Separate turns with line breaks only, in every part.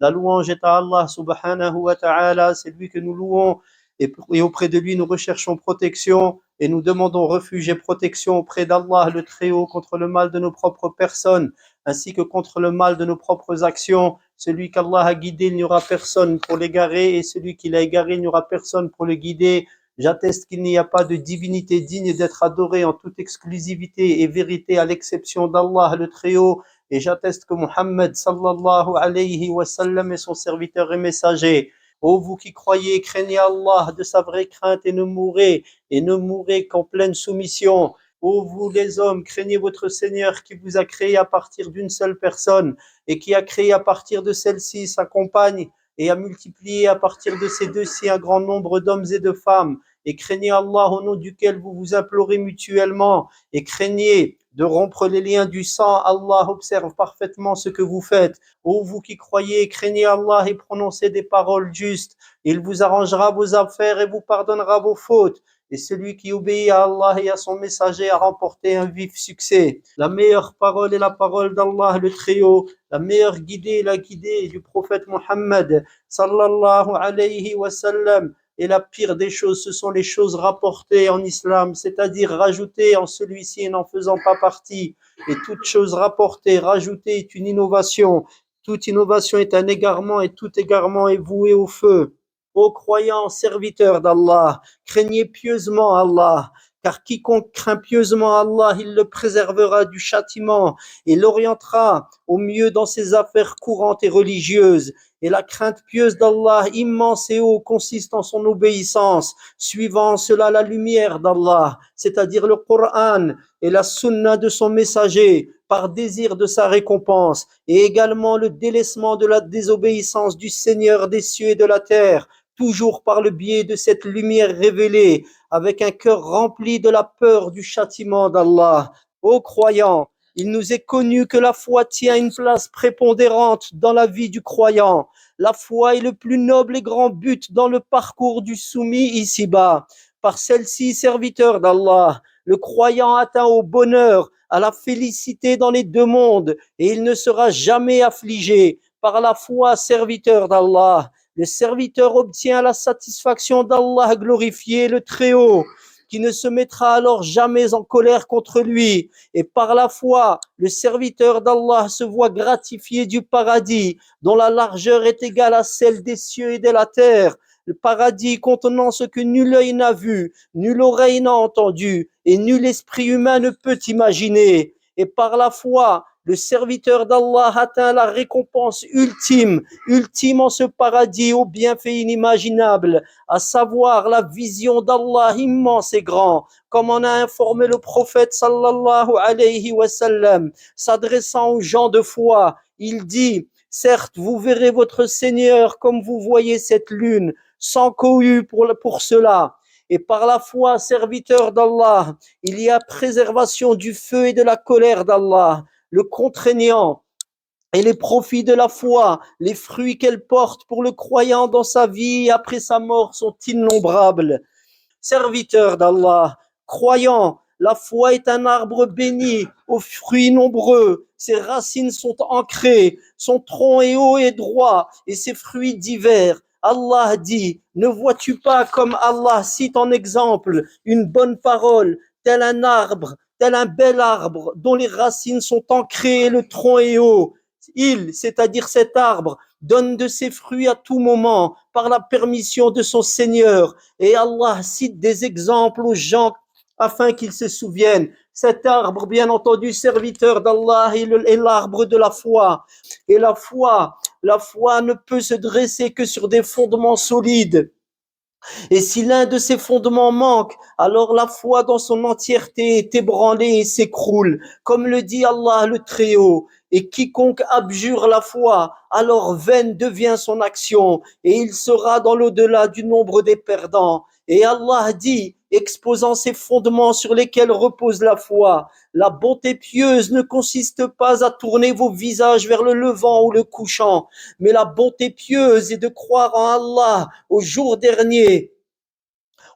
La louange est à Allah subhanahu wa ta'ala, c'est lui que nous louons et auprès de lui nous recherchons protection et nous demandons refuge et protection auprès d'Allah le Très-Haut contre le mal de nos propres personnes ainsi que contre le mal de nos propres actions. Celui qu'Allah a guidé, il n'y aura personne pour l'égarer et celui qui l'a égaré, il n'y aura personne pour le guider. J'atteste qu'il n'y a pas de divinité digne d'être adorée en toute exclusivité et vérité à l'exception d'Allah le Très-Haut. Et j'atteste que Muhammad sallallahu alayhi wa sallam est son serviteur et messager. Ô vous qui croyez, craignez Allah de sa vraie crainte et ne mourrez qu'en pleine soumission. Ô vous les hommes, craignez votre Seigneur qui vous a créé à partir d'une seule personne et qui a créé à partir de celle-ci sa compagne et a multiplié à partir de ces deux-ci un grand nombre d'hommes et de femmes. Et craignez Allah au nom duquel vous vous implorez mutuellement et craignez de rompre les liens du sang. Allah observe parfaitement ce que vous faites. Ô vous qui croyez, craignez Allah et prononcez des paroles justes. Il vous arrangera vos affaires et vous pardonnera vos fautes. Et celui qui obéit à Allah et à son messager a remporté un vif succès. La meilleure parole est la parole d'Allah le Très-Haut. La meilleure guidée est la guidée du prophète Muhammad sallallahu alayhi wa sallam. Et la pire des choses, ce sont les choses rapportées en islam, c'est-à-dire rajoutées en celui-ci et n'en faisant pas partie. Et toute chose rapportée, rajoutée est une innovation. Toute innovation est un égarement et tout égarement est voué au feu. Ô croyants, serviteurs d'Allah, craignez pieusement Allah, car quiconque craint pieusement Allah, il le préservera du châtiment et l'orientera au mieux dans ses affaires courantes et religieuses. Et la crainte pieuse d'Allah, immense et haut, consiste en son obéissance, suivant cela la lumière d'Allah, c'est-à-dire le Coran et la sunna de son messager, par désir de sa récompense, et également le délaissement de la désobéissance du Seigneur des cieux et de la terre, toujours par le biais de cette lumière révélée, avec un cœur rempli de la peur du châtiment d'Allah. Ô croyants, il nous est connu que la foi tient une place prépondérante dans la vie du croyant. La foi est le plus noble et grand but dans le parcours du soumis ici-bas. Par celle-ci, serviteur d'Allah, le croyant atteint au bonheur, à la félicité dans les deux mondes, et il ne sera jamais affligé. Par la foi, serviteur d'Allah, le serviteur obtient la satisfaction d'Allah glorifié, le Très-Haut, qui ne se mettra alors jamais en colère contre lui. Et par la foi, le serviteur d'Allah se voit gratifié du paradis, dont la largeur est égale à celle des cieux et de la terre. Le paradis contenant ce que nul œil n'a vu, nulle oreille n'a entendu, et nul esprit humain ne peut imaginer. Et par la foi, le serviteur d'Allah atteint la récompense ultime en ce paradis aux bienfaits inimaginables, à savoir la vision d'Allah immense et grand, comme en a informé le prophète sallallahu alayhi wa sallam, s'adressant aux gens de foi. Il dit, certes, vous verrez votre Seigneur comme vous voyez cette lune, sans cohue pour cela. Et par la foi, serviteur d'Allah, il y a préservation du feu et de la colère d'Allah, le contraignant et les profits de la foi, les fruits qu'elle porte pour le croyant dans sa vie et après sa mort sont innombrables. Serviteur d'Allah, croyant, la foi est un arbre béni aux fruits nombreux. Ses racines sont ancrées, son tronc est haut et droit et ses fruits divers. Allah dit, ne vois-tu pas comme Allah cite en exemple une bonne parole, tel un bel arbre dont les racines sont ancrées et le tronc est haut. Il, c'est-à-dire cet arbre, donne de ses fruits à tout moment par la permission de son Seigneur. Et Allah cite des exemples aux gens afin qu'ils se souviennent. Cet arbre, bien entendu, serviteur d'Allah, est l'arbre de la foi. Et la foi ne peut se dresser que sur des fondements solides. Et si l'un de ces fondements manque, alors la foi dans son entièreté est ébranlée et s'écroule, comme le dit Allah le Très-Haut. Et quiconque abjure la foi, alors vaine devient son action, et il sera dans l'au-delà du nombre des perdants. Et Allah dit, exposant ces fondements sur lesquels repose la foi, la bonté pieuse ne consiste pas à tourner vos visages vers le levant ou le couchant, mais la bonté pieuse est de croire en Allah, au jour dernier,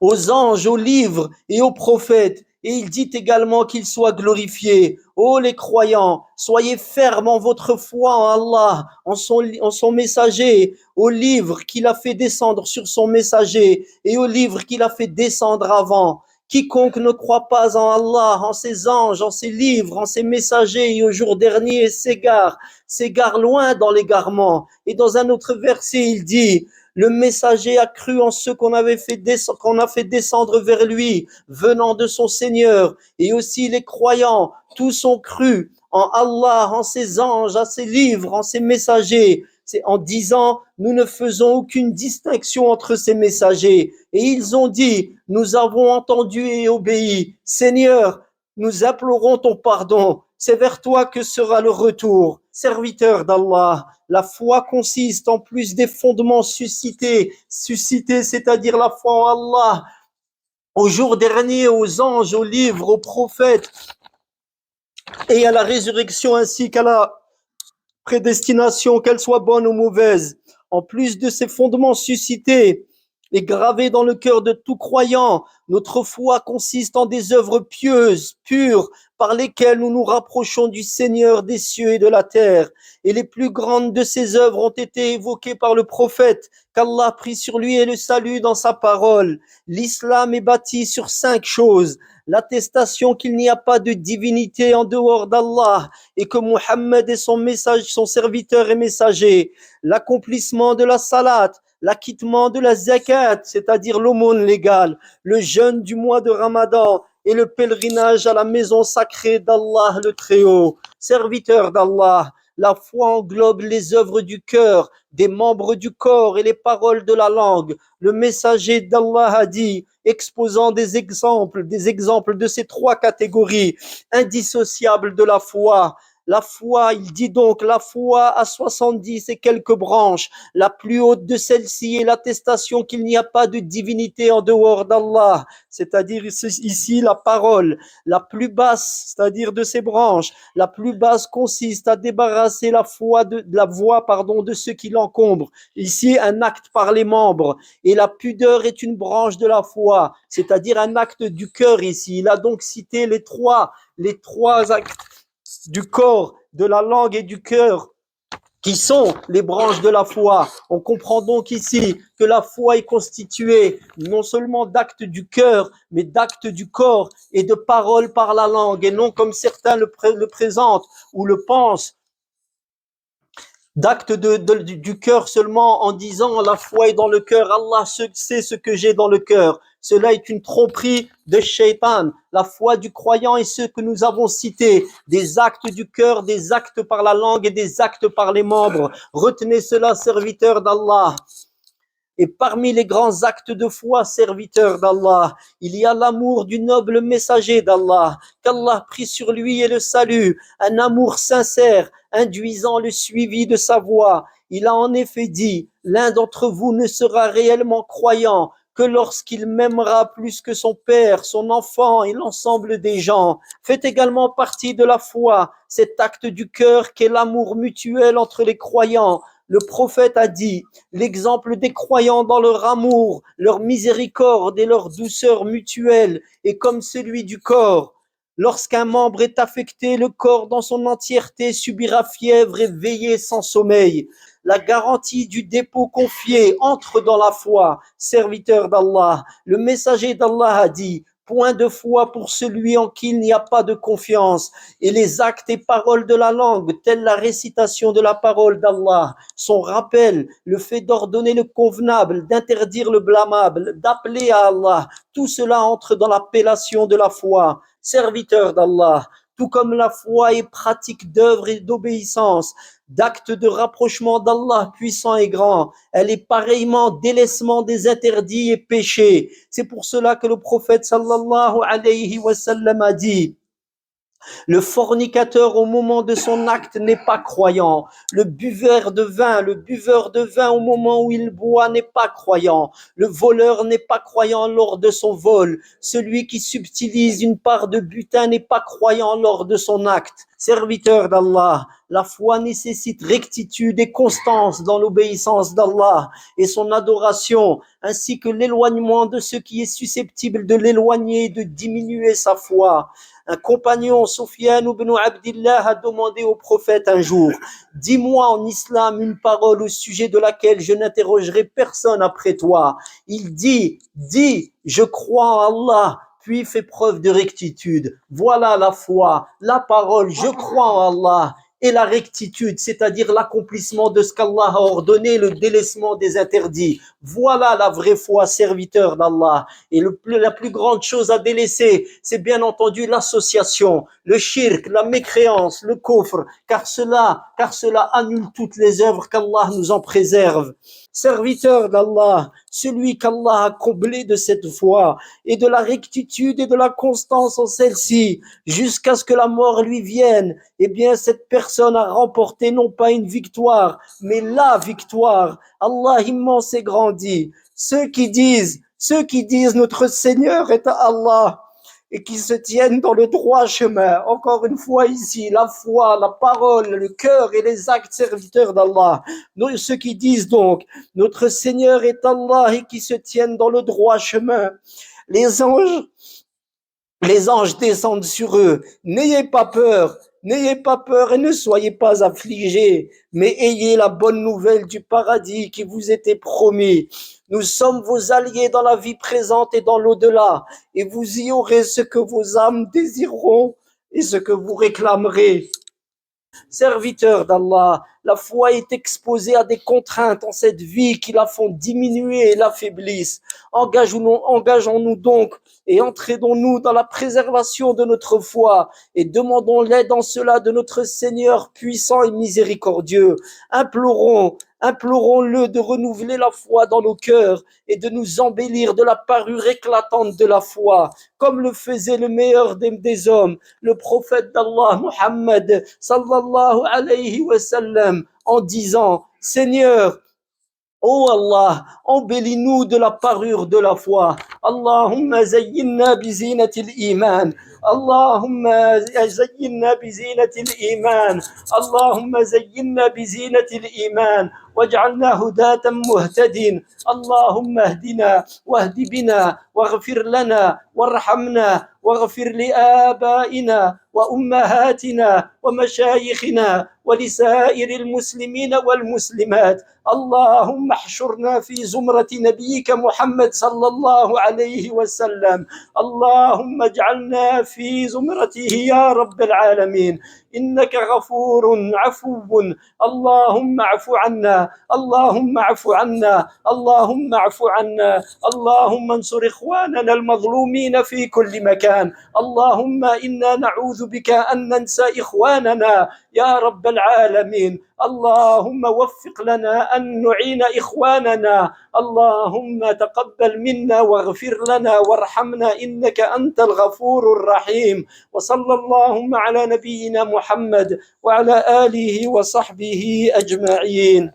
aux anges, aux livres et aux prophètes, Et il dit également qu'il soit glorifié. Ô les croyants, soyez fermes en votre foi en Allah, en son messager, au livre qu'il a fait descendre sur son messager et au livre qu'il a fait descendre avant. Quiconque ne croit pas en Allah, en ses anges, en ses livres, en ses messagers et au jour dernier s'égare loin dans l'égarement. Et dans un autre verset, il dit: le messager a cru en ceux qu'on a fait descendre vers lui, venant de son Seigneur. Et aussi les croyants, tous ont cru en Allah, en ses anges, en ses livres, en ses messagers. C'est en disant: nous ne faisons aucune distinction entre ces messagers. Et ils ont dit: nous avons entendu et obéi. Seigneur, nous implorons ton pardon. C'est vers toi que sera le retour. Serviteur d'Allah, la foi consiste en plus des fondements suscités, c'est-à-dire la foi en Allah, au jour dernier, aux anges, aux livres, aux prophètes et à la résurrection ainsi qu'à la prédestination, qu'elle soit bonne ou mauvaise. En plus de ces fondements suscités et gravés dans le cœur de tout croyant, notre foi consiste en des œuvres pieuses, pures, par lesquelles nous nous rapprochons du Seigneur des cieux et de la terre. Et les plus grandes de ces œuvres ont été évoquées par le prophète, qu'Allah prie sur lui et le salue dans sa parole. L'islam est bâti sur 5 choses: l'attestation qu'il n'y a pas de divinité en dehors d'Allah et que Muhammad est son serviteur et messager, l'accomplissement de la salat, l'acquittement de la zakat, c'est-à-dire l'aumône légale, le jeûne du mois de Ramadan et le pèlerinage à la maison sacrée d'Allah le Très-Haut. Serviteur d'Allah, la foi englobe les œuvres du cœur, des membres du corps et les paroles de la langue. Le messager d'Allah a dit, exposant des exemples de ces 3 catégories indissociables de la foi. La foi, il dit donc, la foi a 70 et quelques branches. La plus haute de celle-ci est l'attestation qu'il n'y a pas de divinité en dehors d'Allah, c'est-à-dire ici la parole. La plus basse, c'est-à-dire de ces branches, la plus basse consiste à débarrasser la voix de ceux qui l'encombrent. Ici, un acte par les membres. Et la pudeur est une branche de la foi, c'est-à-dire un acte du cœur ici. Il a donc cité les trois actes du corps, de la langue et du cœur, qui sont les branches de la foi. On comprend donc ici que la foi est constituée non seulement d'actes du cœur, mais d'actes du corps et de paroles par la langue, et non comme certains le présentent ou le pensent, d'actes du cœur seulement en disant la foi est dans le cœur, Allah sait ce que j'ai dans le cœur. Cela est une tromperie de shaitan. La foi du croyant est ce que nous avons cité, des actes du cœur, des actes par la langue et des actes par les membres. Retenez cela, serviteurs d'Allah. Et parmi les grands actes de foi, serviteurs d'Allah, il y a l'amour du noble messager d'Allah, qu'Allah prie sur lui et le salue, un amour sincère, induisant le suivi de sa voie. Il a en effet dit: l'un d'entre vous ne sera réellement croyant que lorsqu'il m'aimera plus que son père, son enfant et l'ensemble des gens. Fait également partie de la foi cet acte du cœur qu'est l'amour mutuel entre les croyants. Le prophète a dit: l'exemple des croyants dans leur amour, leur miséricorde et leur douceur mutuelle est comme celui du corps. Lorsqu'un membre est affecté, le corps dans son entièreté subira fièvre et veillée sans sommeil. La garantie du dépôt confié entre dans la foi, serviteur d'Allah. Le messager d'Allah a dit: point de foi pour celui en qui il n'y a pas de confiance. Et les actes et paroles de la langue, telle la récitation de la parole d'Allah, son rappel, le fait d'ordonner le convenable, d'interdire le blâmable, d'appeler à Allah, tout cela entre dans l'appellation de la foi. Serviteur d'Allah, tout comme la foi est pratique d'œuvre et d'obéissance, d'actes de rapprochement d'Allah puissant et grand, elle est pareillement délaissement des interdits et péchés. C'est pour cela que le prophète sallallahu alayhi wa sallam a dit: Le fornicateur au moment de son acte n'est pas croyant. Le buveur de vin au moment où il boit n'est pas croyant. Le voleur n'est pas croyant lors de son vol. Celui qui subtilise une part de butin n'est pas croyant lors de son acte. Serviteur d'Allah, la foi nécessite rectitude et constance dans l'obéissance d'Allah et son adoration, ainsi que l'éloignement de ce qui est susceptible de l'éloigner et de diminuer sa foi. Un compagnon, Soufiane ibn Abdillah, a demandé au prophète un jour: dis-moi en islam une parole au sujet de laquelle je n'interrogerai personne après toi. Il dit, dis, je crois en Allah, puis fais preuve de rectitude. Voilà la foi, la parole, je crois en Allah, et la rectitude, c'est-à-dire l'accomplissement de ce qu'Allah a ordonné, le délaissement des interdits. Voilà la vraie foi, serviteur d'Allah. Et la plus grande chose à délaisser, c'est bien entendu l'association, le shirk, la mécréance, le kufr, car cela annule toutes les œuvres qu'Allah nous en préserve. Serviteur d'Allah, celui qu'Allah a comblé de cette foi et de la rectitude et de la constance en celle-ci, jusqu'à ce que la mort lui vienne, eh bien cette personne a remporté non pas une victoire, mais la victoire. Allah immense et grandi. Ceux qui disent notre Seigneur est Allah et qui se tiennent dans le droit chemin. Encore une fois ici, la foi, la parole, le cœur et les actes serviteurs d'Allah. Ceux qui disent donc notre Seigneur est Allah et qui se tiennent dans le droit chemin. Les anges descendent sur eux. N'ayez pas peur et ne soyez pas affligés, mais ayez la bonne nouvelle du paradis qui vous était promis. Nous sommes vos alliés dans la vie présente et dans l'au-delà, et vous y aurez ce que vos âmes désireront et ce que vous réclamerez. Serviteur d'Allah, la foi est exposée à des contraintes en cette vie qui la font diminuer et l'affaiblissent. Engageons-nous donc et entraînons-nous dans la préservation de notre foi et demandons l'aide en cela de notre Seigneur puissant et miséricordieux. Implorons-le de renouveler la foi dans nos cœurs et de nous embellir de la parure éclatante de la foi, comme le faisait le meilleur des hommes, le prophète d'Allah, Muhammad, sallallahu alayhi wa sallam, en disant: Seigneur, oh Allah, embellis-nous de la parure de la foi. Allahumma zayyinna bizinatil iman. Allahumma zayyinna bizinatil iman. Allahumma zayyinna bizinatil iman. واجعلنا هداة مهتدين اللهم اهدنا واهد بنا واغفر لنا وارحمنا واغفر لآبائنا وأمهاتنا ومشايخنا ولسائر المسلمين والمسلمات. اللهم احشرنا في زمرة نبيك محمد صلى الله عليه وسلم. اللهم اجعلنا في زمرته يا رب العالمين. إنك غفور عفو. اللهم اعف عنا اللهم اعف عنا اللهم اعف عنا. اللهم انصر إخواننا المظلومين في كل مكان. اللهم إنا نعوذ بك أن ننسى إخواننا يا رب العالمين. اللهم وفق لنا أن نعين إخواننا. اللهم تقبل منا واغفر لنا وارحمنا إنك أنت الغفور الرحيم. وصلى اللهم على نبينا محمد وعلى آله وصحبه أجمعين.